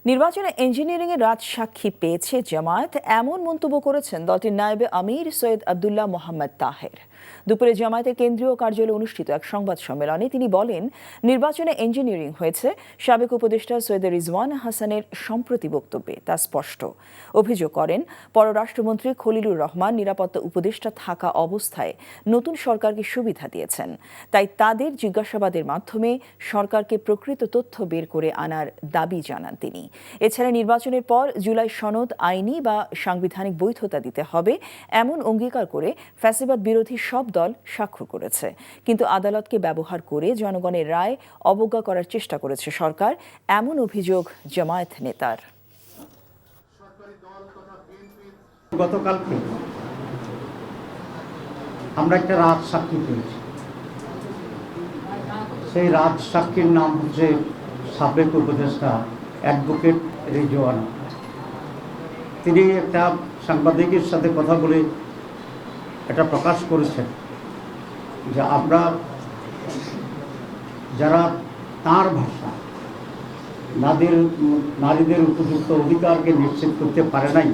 নির্বাচনে ইঞ্জিনিয়ারিংয়ের রাজসাক্ষী পেয়েছে জামায়াত, এমন মন্তব্য করেছেন দলটির নায়েবে আমির সৈয়দ আব্দুল্লাহ মোহাম্মদ তাহের। দুপুরে জামায়াতের কেন্দ্রীয় কার্যালয়ে অনুষ্ঠিত এক সংবাদ সম্মেলনে তিনি বলেন, নির্বাচনে ইঞ্জিনিয়ারিং হয়েছে। সাবেক উপদেষ্টা সৈয়দ রিজওয়ান হাসানের সম্প্রতি বক্তব্যে তা স্পষ্ট। অভিযোগ করেন, পররাষ্ট্রমন্ত্রী খলিলুর রহমান নিরাপত্তা উপদেষ্টা থাকা অবস্থায় নতুন সরকারকে সুবিধা দিয়েছেন। তাই তাদের জিজ্ঞাসাবাদের মাধ্যমে সরকারকে প্রকৃত তথ্য বের করে আনার দাবি জানান তিনি। এছাড়া নির্বাচনের পর জুলাই সনদ আইনি বা সাংবিধানিক বৈধতা দিতে হবে এমন অঙ্গীকার করে ফ্যাসিবাদ বিরোধী সব দল স্বাক্ষর করেছে। কিন্তু আদালতকে ব্যবহার করে জনগণের রায় অবজ্ঞা করার চেষ্টা করেছে সরকার, এমন অভিযোগ জামায়াত নেতার। গতকালকে আমরা একটা রাজসাক্ষী পেয়েছি। সেই রাজসাক্ষীর নাম হচ্ছে সাবেক উপদেষ্টা অ্যাডভোকেট রিজওয়ান। তিনি একটা সাংবাদিকের সাথে কথা বলে এটা প্রকাশ করেছেন যে আমরা যারা তার ভাষা নারীদের উপযুক্ত অধিকারকে নিশ্চিত করতে পারে নাই,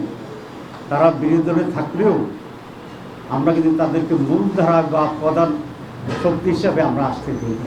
তারা বিরোধী দলে থাকলেও আমরা কিন্তু তাদেরকে মূলধারা বা প্রধান শক্তি হিসাবে আমরা আসতে দিই।